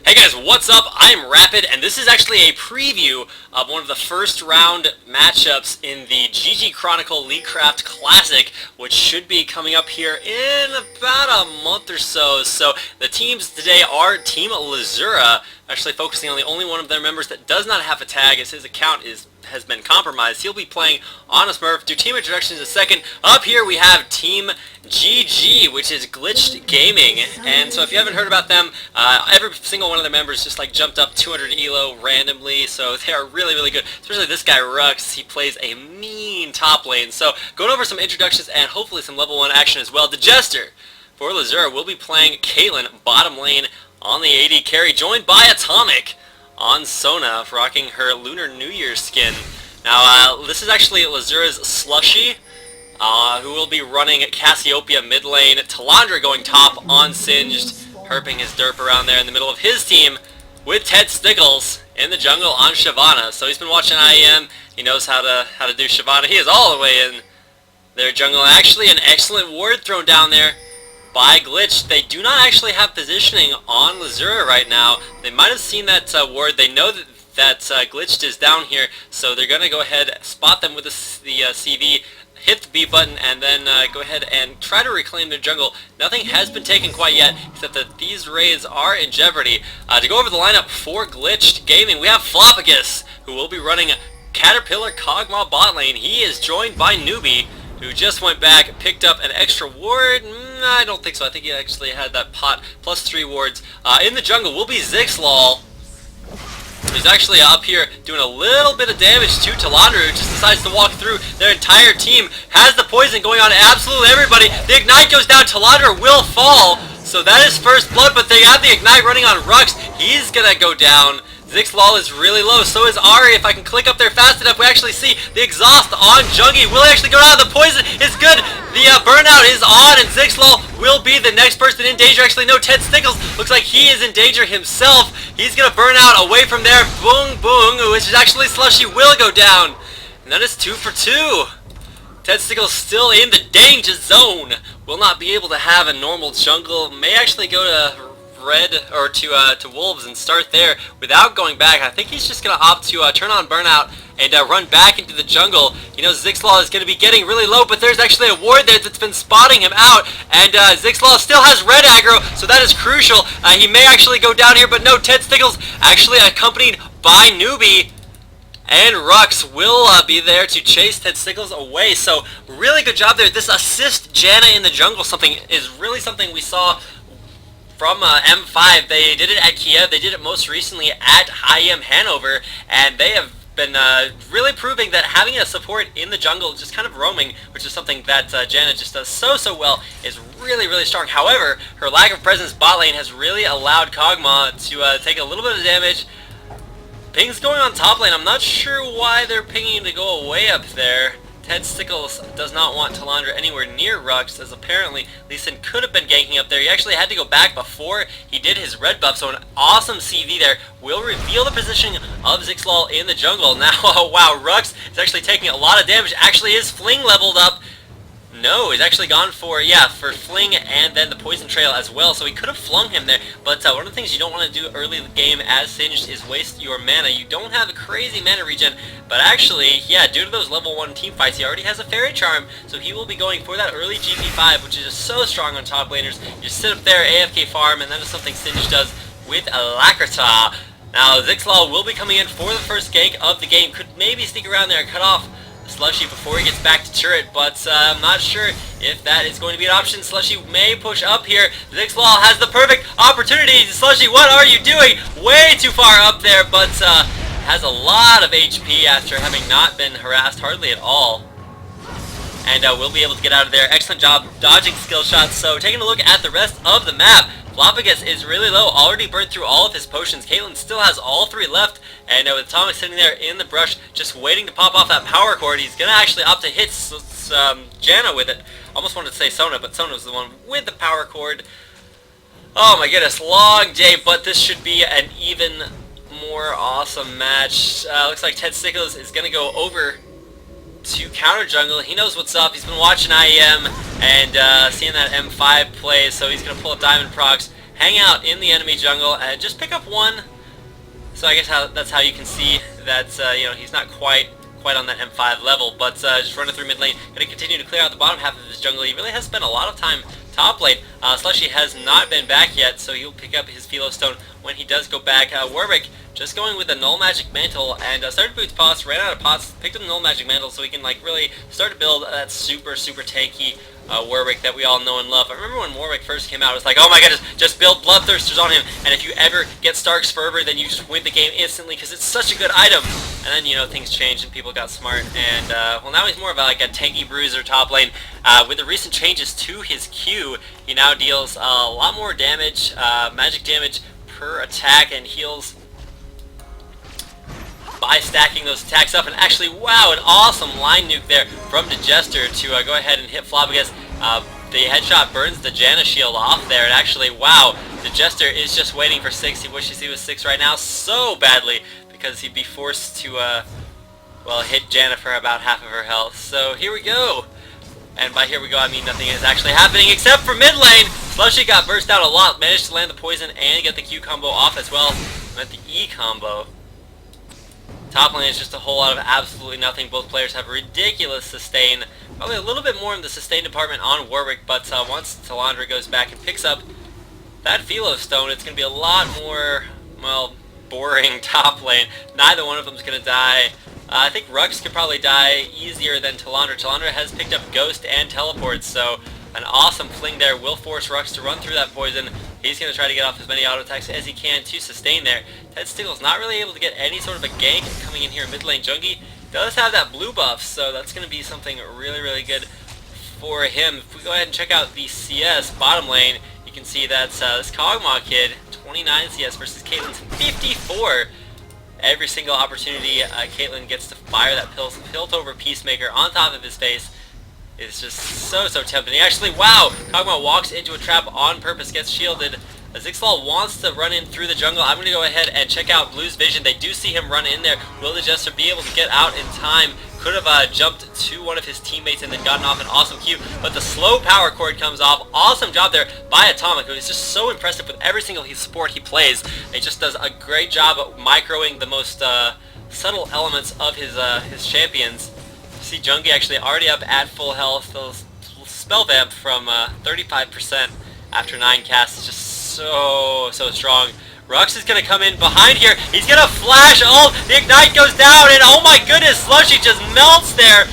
Hey guys, what's up? I'm Rapid, and this is actually a preview of one of the first round matchups in the GG Chronicle Leaguecraft Classic, which should be coming up here in about a month or so. So the teams today are Team Lzuruha, actually focusing on the only one of their members that does not have a tag, as his account has been compromised. He'll be playing on a Smurf. Do team introductions in a second. Up here we have Team GG, which is Glitched Gaming, and so if you haven't heard about them, every single one of their members just like jumped up 200 elo randomly, so they are really good, especially this guy Rhux. He plays a mean top lane. So going over some introductions and hopefully some level 1 action as well. DeJester for Lzuruha will be playing Caitlyn bottom lane on the AD carry, joined by At0mic on Sona, rocking her Lunar New Year skin. Now this is actually Lzuruha's Slushy, who will be running Cassiopeia mid lane. Telandra going top on Singed, herping his derp around there in the middle of his team, with Ted Stickles in the jungle on Shyvana. So he's been watching IEM. He knows how to do Shyvana. He is all the way in their jungle. Actually, an excellent ward thrown down there by Glitch. They do not actually have positioning on Lzuruha right now. They might have seen that ward. They know that Glitched is down here, so they're going to go ahead, spot them with the CV, hit the B button, and then go ahead and try to reclaim their jungle. Nothing has been taken quite yet, except that these raids are in jeopardy. To go over the lineup for Glitched Gaming, we have Flopagis, who will be running Caterpillar Kog'Maw bot lane. He is joined by Noobie, who just went back, picked up an extra ward. I don't think so. I think he actually had that pot plus 3 wards. In the jungle will be Zikzlol, who's actually up here doing a little bit of damage to Telandra, who just decides to walk through. Their entire team has the poison going on to absolutely everybody. The Ignite goes down. Telandra will fall. So that is first blood, but they have the Ignite running on Rhux. He's going to go down. Zikzlol is really low, so is Ahri. If I can click up there fast enough, we actually see the exhaust on Jungie. Will he actually go down? The poison is good. The burnout is on, and Zikzlol will be the next person in danger. Actually, no, Ted Stickles looks like he is in danger himself. He's going to burn out away from there. Boom, boom, which is actually Slushy will go down. And that is 2 for 2. Ted Stickles still in the danger zone. Will not be able to have a normal jungle. May actually go to red or to wolves and start there without going back. I think he's just going to opt to turn on burnout and run back into the jungle. You know, Zikzlol is going to be getting really low, but there's actually a ward there that's been spotting him out, and Zikzlol still has red aggro, so that is crucial. He may actually go down here, but no, Ted Stickles actually accompanied by Noobie, and Rhux will be there to chase Ted Stickles away. So really good job there. This assist Janna in the jungle is really something we saw from M5. They did it at Kiev, they did it most recently at IEM Hanover, and they have been really proving that having a support in the jungle, just kind of roaming, which is something that Janna just does so well, is really strong. However, her lack of presence bot lane has really allowed Kog'Maw to take a little bit of damage. Ping's going on top lane. I'm not sure why they're pinging to go away up there. Ted Stickles does not want Telandra anywhere near Rhux, as apparently Lee Sin could have been ganking up there. He actually had to go back before he did his red buff, so an awesome CV there will reveal the position of Zikzlol in the jungle. Now, wow, Rhux is actually taking a lot of damage. Actually, his fling leveled up. No, he's actually gone for fling and then the poison trail as well, so he could have flung him there. But one of the things you don't want to do early in the game as Singed is waste your mana. You don't have a crazy mana regen, but actually, yeah, due to those level 1 team fights, he already has a Fairy Charm, so he will be going for that early GP5, which is just so strong on top laners. You sit up there, AFK farm, and that is something Singed does with Alakrata. Now, Zikzlol will be coming in for the first gank of the game. Could maybe sneak around there and cut off Slushy before he gets back to turret, but I'm not sure if that is going to be an option. Slushy may push up here. Zikzlol has the perfect opportunity. Slushy, what are you doing? Way too far up there, but has a lot of HP after having not been harassed hardly at all. And will be able to get out of there. Excellent job dodging skill shots. So taking a look at the rest of the map, Flopagis is really low, already burned through all of his potions. Caitlyn still has all 3 left, and with At0mic sitting there in the brush, just waiting to pop off that power cord. He's going to actually opt to hit Janna with it. Almost wanted to say Sona, but Sona's the one with the power cord. Oh my goodness, long day, but this should be an even more awesome match. Looks like Ted Stickles is going to go over to counter jungle. He knows what's up. He's been watching IEM and seeing that M5 play, so he's going to pull up Diamond Procs, hang out in the enemy jungle and just pick up one. So I guess that's how you can see that you know, he's not quite on that M5 level, but just running through mid lane, going to continue to clear out the bottom half of his jungle. He really has spent a lot of time top lane. Slushy has not been back yet, so he'll pick up his Philo Stone when he does go back. Warwick just going with the Null Magic Mantle and started boots pots, ran out of pots, picked up the Null Magic Mantle so he can like really start to build that super tanky Warwick that we all know and love. I remember when Warwick first came out, it was like, oh my god, just build Bloodthirsters on him, and if you ever get Stark's Fervor, then you just win the game instantly because it's such a good item. And then, you know, things changed and people got smart, and well, now he's more of like a tanky bruiser top lane. With the recent changes to his Q, he now deals a lot more damage, magic damage per attack, and heals by stacking those attacks up. And actually, wow, an awesome line nuke there from DeJester to go ahead and hit flopagis. The headshot burns the Janna shield off there, and actually, wow, DeJester is just waiting for 6. He wishes he was 6 right now so badly, because he'd be forced to, well, hit Janna for about half of her health. So here we go. And by here we go, I mean nothing is actually happening except for mid lane. Slushy got burst out a lot, managed to land the poison and get the Q combo off as well. Met the E combo. Top lane is just a whole lot of absolutely nothing. Both players have ridiculous sustain. Probably a little bit more in the sustain department on Warwick, but once Telandra goes back and picks up that Philo Stone, it's going to be a lot more, well, boring top lane. Neither one of them is going to die. I think Rhux could probably die easier than Telandra. Telandra has picked up Ghost and Teleport, so an awesome fling there will force Rhux to run through that poison. He's going to try to get off as many auto attacks as he can to sustain there. Ted Stickles not really able to get any sort of a gank coming in here in mid lane. Jungie does have that blue buff, so that's going to be something really good for him. If we go ahead and check out the CS bottom lane, you can see that this Kog'Maw kid, 29 CS versus Caitlyn's 54. Every single opportunity Caitlyn gets to fire that Piltover Peacemaker on top of his face is just so tempting. Actually, wow! Kog'Maw walks into a trap on purpose, gets shielded. Zikzlol wants to run in through the jungle. I'm going to go ahead and check out Blue's vision. They do see him run in there. Will the DeJester be able to get out in time? Could have jumped to one of his teammates and then gotten off an awesome Q, but the slow power chord comes off. Awesome job there by At0mic, who is just so impressive with every single support he plays. He just does a great job of microing the most subtle elements of his champions. You see Jungie actually already up at full health. The spell vamp from 35% after 9 casts is just so strong. Rhux is going to come in behind here. He's going to flash ult. The ignite goes down, and oh my goodness, Slushy just melts there.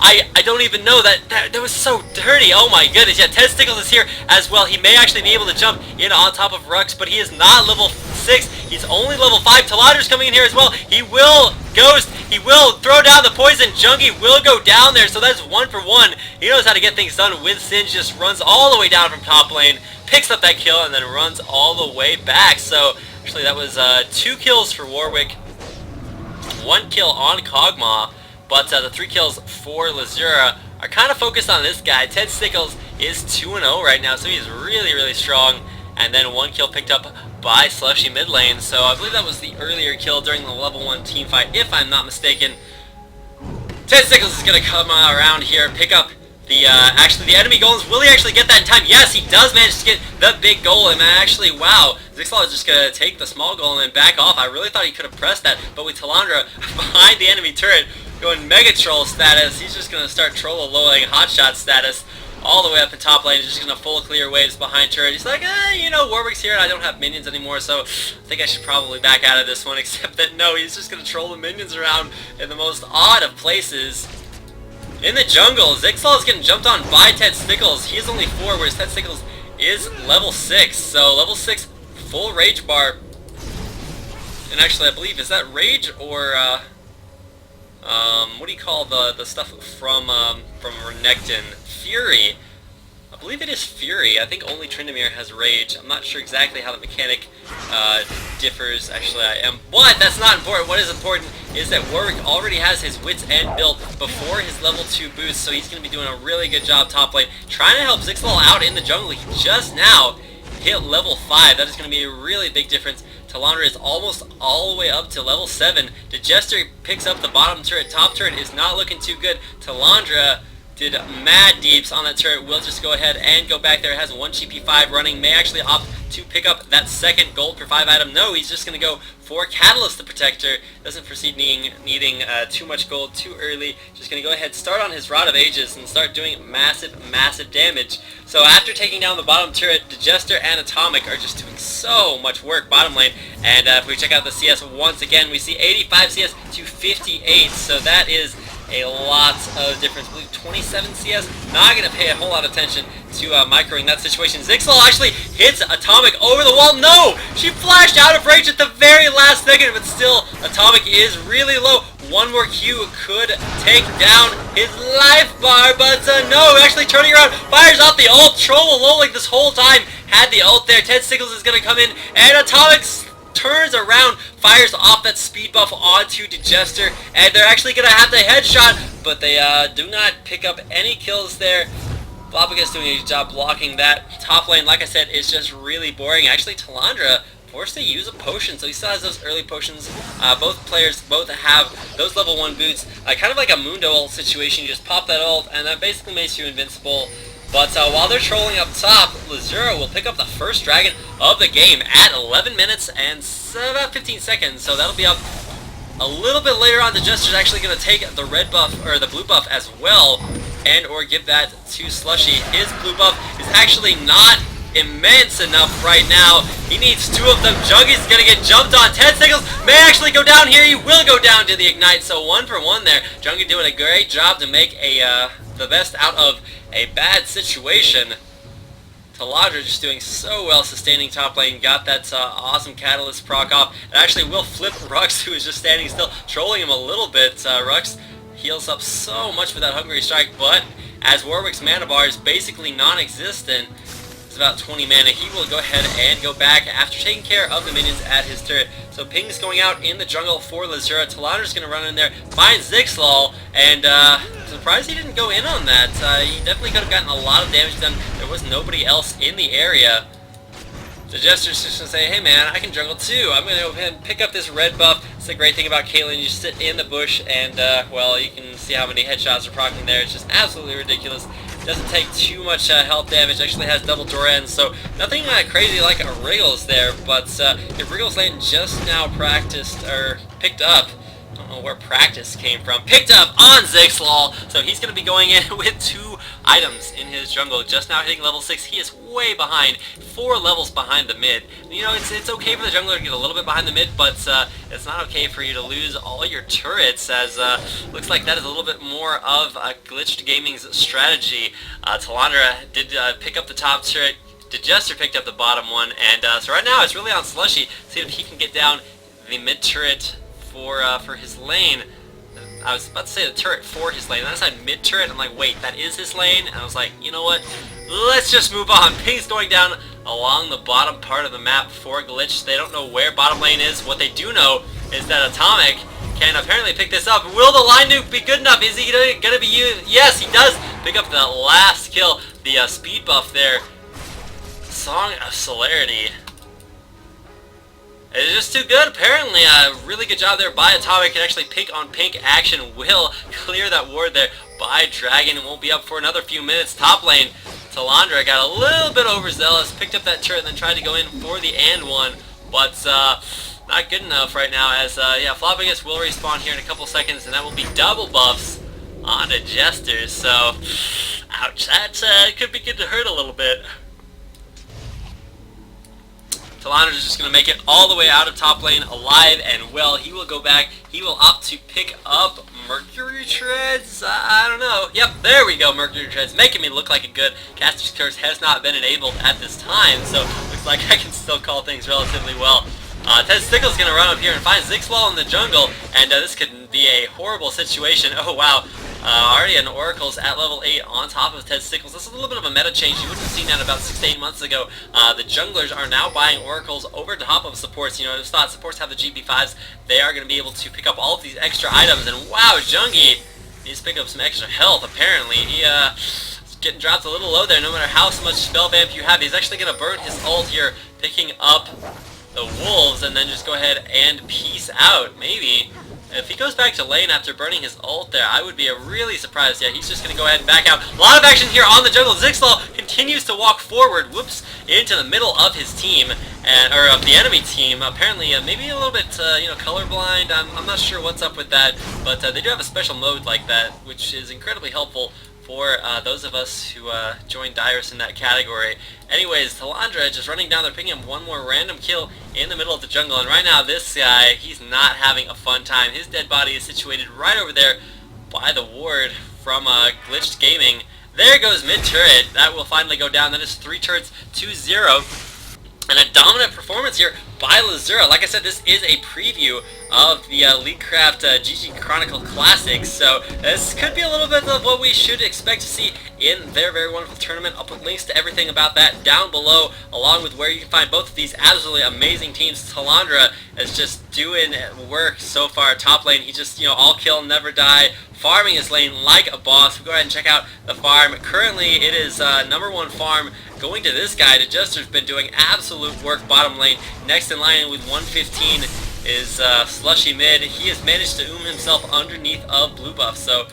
I don't even know that was so dirty. Oh my goodness. Yeah, Ted Stickles is here as well. He may actually be able to jump in on top of Rhux, but he is not level 6. He's only level 5. Telandra's coming in here as well. He will ghost. He will throw down the poison. Jungie will go down there, so that's 1 for 1. He knows how to get things done with Singe. Just runs all the way down from top lane, picks up that kill, and then runs all the way back. So actually that was 2 kills for Warwick, 1 kill on Kog'Maw, but the 3 kills for Lzuruha are kind of focused on this guy. Ted Stickles is 2-0 right now, so he's really strong. And then 1 kill picked up by Slushy mid lane. So I believe that was the earlier kill during the level 1 team fight, if I'm not mistaken. Ted Stickles is going to come around here, pick up the enemy golems. Will he actually get that in time? Yes, he does manage to get the big golem. And actually, wow, Zikzlol is just going to take the small golem and back off. I really thought he could have pressed that, but with Telandra behind the enemy turret going Mega Troll status, he's just going to start Troll-a-lowing Hotshot status all the way up in top lane. He's just going to full clear waves behind turret. He's like, you know, Warwick's here and I don't have minions anymore, so I think I should probably back out of this one, except that no, he's just going to troll the minions around in the most odd of places. In the jungle, Zikzlol is getting jumped on by Ted Stickles. He is only 4, whereas Ted Stickles is level 6. So level 6 full rage bar. And actually, I believe, is that rage or what do you call the stuff from Renekton? Fury. I believe it is Fury. I think only Tryndamere has rage. I'm not sure exactly how the mechanic differs. Actually, I am. But that's not important. What is important is that Warwick already has his Wits End built before his level 2 boost, so he's going to be doing a really good job top lane, trying to help Zikzlol out in the jungle. He just now hit level 5. That is going to be a really big difference. Telandra is almost all the way up to level 7. DeJester picks up the bottom turret. Top turret is not looking too good. Telandra did mad deeps on that turret. Will just go ahead and go back there. Has one GP5 running. May actually opt to pick up that second gold per 5 item. No, he's just going to go for Catalyst to protect her. Doesn't foresee needing too much gold too early. Just going to go ahead, start on his Rod of Ages and start doing massive damage. So after taking down the bottom turret, DeJester and At0mic are just doing so much work bottom lane. And if we check out the CS once again, we see 85 CS to 58. So that is a lot of difference. I believe 27 CS. Not going to pay a whole lot of attention to microing that situation. Zikzlol actually hits At0mic over the wall. No! She flashed out of range at the very last second, but still, At0mic is really low. One more Q could take down his life bar, but no, actually turning around, fires off the ult. Troll like this whole time had the ult there. Ted Stickles is going to come in, and At0mic turns around, fires off that speed buff onto DeJester, and they're actually going to have the headshot, but they do not pick up any kills there. flopagis doing a good job blocking that. Top lane, like I said, is just really boring. Actually, Telandra forced to use a potion, so he still has those early potions. Both players have those level 1 boots. Kind of like a Mundo ult situation. You just pop that ult, and that basically makes you invincible. But while they're trolling up top, Lzuruha will pick up the first dragon of the game at 11 minutes and about 15 seconds. So that'll be up a little bit later on. DeJester's actually going to take the red buff, or the blue buff as well, and or give that to Slushy. His blue buff is actually not immense enough right now. He needs 2 of them. Jungie's going to get jumped on. Ted Stickles may actually go down here. He will go down to the ignite. So 1 for 1 there. Jungie doing a great job to make the best out of a bad situation. Telandra just doing so well sustaining top lane. Got that awesome Catalyst proc off. It actually will flip Rhux, who is just standing still, trolling him a little bit. Rhux heals up so much with that Hungry Strike, but as Warwick's mana bar is basically non-existent, it's about 20 mana, he will go ahead and go back after taking care of the minions at his turret. So ping's going out in the jungle for Lzuruha. Telandra's going to run in there, find Zikzlol, and surprised he didn't go in on that. He definitely could have gotten a lot of damage done. There was nobody else in the area. DeJester's just going to say, hey man, I can jungle too. I'm going to go ahead and pick up this red buff. It's the great thing about Caitlyn. You just sit in the bush and, well, you can see how many headshots are proccing there. It's just absolutely ridiculous. Doesn't take too much health damage. Actually has double Doran, so nothing crazy like a Wriggles there. But if Wriggles lane just now practiced, or picked up, I don't know where practice came from, picked up on Zikzlol, so he's going to be going in with 2 items in his jungle. Just now hitting level 6. He is way behind, 4 levels behind the mid. You know, it's okay for the jungler to get a little bit behind the mid, but it's not okay for you to lose all your turrets, as looks like that is a little bit more of a glitched gaming's strategy. Telandra did pick up the top turret. DeJester picked up the bottom one, and so right now it's really on Slushy. See if he can get down the mid turret for his lane. I was about to say the turret for his lane, then I said mid turret. I'm like, wait, that is his lane? And I was like, you know what? Let's just move on. Ping's going down along the bottom part of the map for Glitch. They don't know where bottom lane is. What they do know is that At0mic can apparently pick this up. Will the line nuke be good enough? Is he gonna be used? Yes, he does pick up the last kill. The speed buff there. Song of Celerity. It's just too good, apparently. Really good job there by At0mic. Can actually pink on pink action. Will clear that ward there by Dragon. It won't be up for another few minutes. Top lane, Telandra got a little bit overzealous. Picked up that turret and then tried to go in for the and one. But not good enough right now, as yeah, flopagis will respawn here in a couple seconds, and that will be double buffs on DeJester. So, ouch. That could begin to hurt a little bit. Telandra's just going to make it all the way out of top lane alive and well. He will go back. He will opt to pick up Mercury Treads. I don't know. Yep, there we go, Mercury Treads. Making me look like a good Caster's Curse has not been enabled at this time, so looks like I can still call things relatively well. Ted Stickles is going to run up here and find Zikzlol in the jungle, and this could be a horrible situation. Oh, wow. Already an Oracle's at level 8 on top of Ted Stickles. This is a little bit of a meta change. You wouldn't have seen that about 6 to 8 months ago. The junglers are now buying Oracles over top of supports. You know, just thought supports have the GP5s. They are going to be able to pick up all of these extra items. And wow, Jungie needs to pick up some extra health, apparently. He is getting dropped a little low there, no matter how much spell vamp you have. He's actually going to burn his ult here, picking up the wolves, and then just go ahead and peace out, maybe. If he goes back to lane after burning his ult there, I would be really surprised. Yeah, he's just going to go ahead and back out. A lot of action here on the jungle. Zikzlol continues to walk forward, whoops, into the middle of his team, or of the enemy team. Apparently, maybe a little bit, colorblind. I'm not sure what's up with that, but they do have a special mode like that, which is incredibly helpful for those of us who joined Dyrus in that category. Anyways, Telandra just running down there, picking up one more random kill in the middle of the jungle, and right now this guy, he's not having a fun time. His dead body is situated right over there by the ward from Glitched Gaming. There goes mid turret. That will finally go down. That is 3 turrets to 0. And a dominant performance here by Lzuruha. Like I said, this is a preview of the Leaguecraft ggClassic, so this could be a little bit of what we should expect to see in their very wonderful tournament. I'll put links to everything about that down below, along with where you can find both of these absolutely amazing teams. Telandra is just doing work so far. Top lane, he just, all kill, never die, farming his lane like a boss. We'll go ahead and check out the farm. Currently, it is #1 farm going to this guy. DeJester's been doing absolute work bottom lane. Next in line with 115 is Slushy mid. He has managed to himself underneath of blue buff, so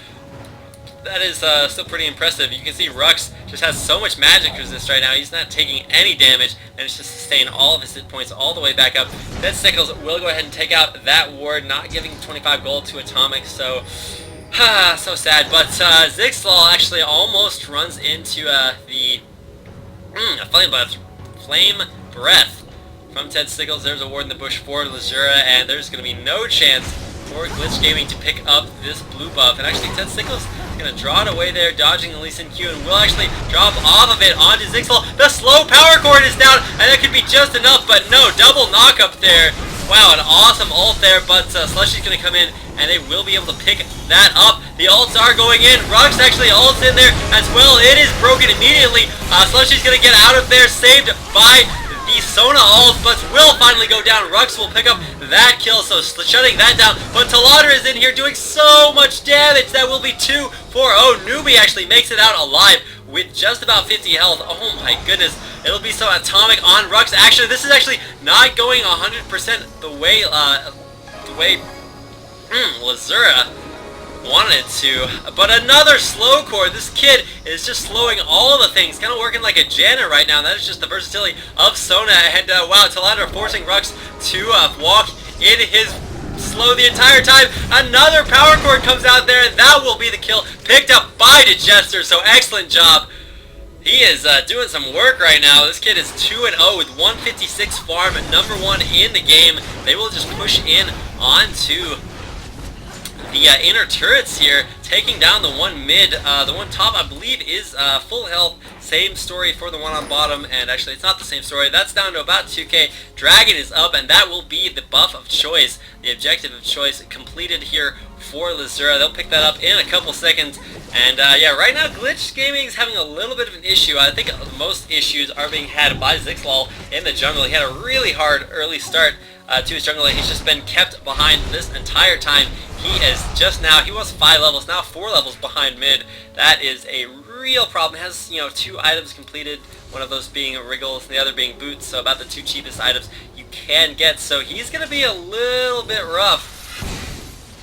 that is still pretty impressive. You can see Rhux just has so much magic resist right now. He's not taking any damage, and it's just sustaining all of his hit points all the way back up. Ted Stickles will go ahead and take out that ward, not giving 25 gold to At0mic, so so sad. But Zikzlol actually almost runs into the flame breath from Ted Stickles. There's a ward in the bush for Lzuruha, and there's going to be no chance for Glitch Gaming to pick up this blue buff. And actually, Ted Stickles is going to draw it away there, dodging the Lee Sin Q, and will actually drop off of it onto Zikzlol. The slow power cord is down, and that could be just enough, but no, double knock up there. Wow, an awesome ult there, but Slushy's going to come in, and they will be able to pick that up. The ults are going in. Rhux actually ults in there as well. It is broken immediately. Slushy's going to get out of there, saved by the Sona ult, but will finally go down. Rhux will pick up that kill, so shutting that down. But Telandra is in here doing so much damage. That will be 2 for Noobie actually makes it out alive with just about 50 health. Oh my goodness. It'll be so At0mic on Rhux. Actually, this is actually not going 100% the way Lzuruha wanted it to. But another slow core. This kid is just slowing all the things. Kind of working like a Janna right now. And that is just the versatility of Sona. And wow, Telandra forcing Rhux to walk in his slow the entire time. Another power cord comes out there, and that will be the kill picked up by DeJester. So excellent job. He is doing some work right now. This kid is 2-0 with 156 farm, #1 in the game. They will just push in onto the inner turrets here, taking down the one mid. The one top, I believe, is full health. Same story for the one on bottom, and actually it's not the same story. That's down to about 2k. Dragon is up, and that will be the buff of choice, the objective of choice completed here for Lzuruha. They'll pick that up in a couple seconds. And yeah, right now Glitch Gaming is having a little bit of an issue. I think most issues are being had by Zikzlol in the jungle. He had a really hard early start to his jungle. He's just been kept behind this entire time. He is just now, he was 5 levels, now 4 levels behind mid. That is a real problem. Has, 2 items completed, one of those being Wriggles and the other being Boots, so about the 2 cheapest items you can get. So he's going to be a little bit rough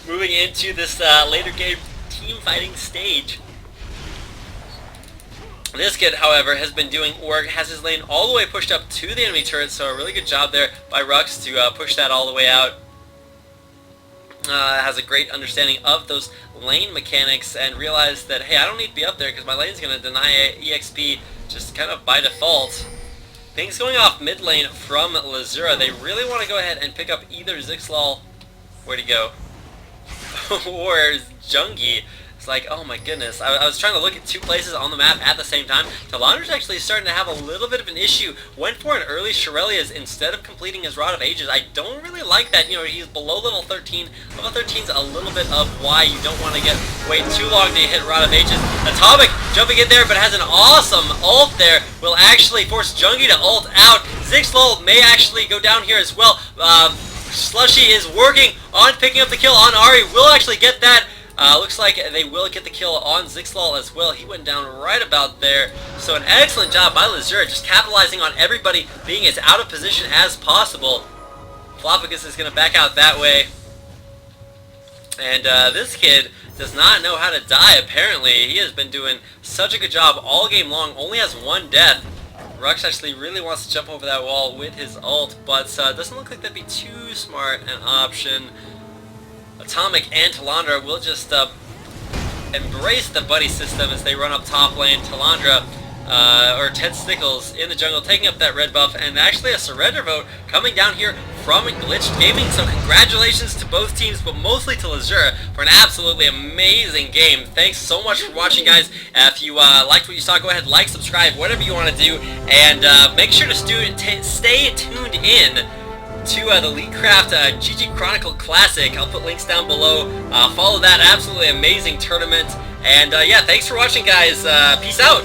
moving into this later game team fighting stage. This kid, however, has been doing work, has his lane all the way pushed up to the enemy turret, so a really good job there by Rhux to push that all the way out. Has a great understanding of those lane mechanics and realized that, hey, I don't need to be up there because my lane's going to deny EXP just kind of by default. Things going off mid lane from Lzuruha. They really want to go ahead and pick up either Zikzlol, where'd he go, or jungie. It's like, oh my goodness. I was trying to look at 2 places on the map at the same time. Telandra's actually starting to have a little bit of an issue. Went for an early Shirelia's instead of completing his Rod of Ages. I don't really like that. He's below level 13. Level 13's a little bit of why you don't want to wait too long to hit Rod of Ages. At0mic jumping in there, but has an awesome ult there. Will actually force jungie to ult out. Zikzlol may actually go down here as well. Slushy is working on picking up the kill on Ahri. Will actually get that. Looks like they will get the kill on Zikzlol as well. He went down right about there. So an excellent job by Lzuruha, just capitalizing on everybody being as out of position as possible. Flopagis is going to back out that way. And this kid does not know how to die, apparently. He has been doing such a good job all game long, only has one death. Rhux actually really wants to jump over that wall with his ult, but doesn't look like that'd be too smart an option. At0mic and Telandra will just embrace the buddy system as they run up top lane. Telandra, or Ted Stickles in the jungle, taking up that red buff, and actually a surrender vote coming down here from Glitched Gaming. So congratulations to both teams, but mostly to Lzuruha for an absolutely amazing game. Thanks so much for watching, guys. If you liked what you saw, go ahead, like, subscribe, whatever you want to do, and make sure to stay tuned in to the Leaguecraft ggClassic. I'll put links down below. Follow that absolutely amazing tournament. And yeah, thanks for watching, guys. Peace out.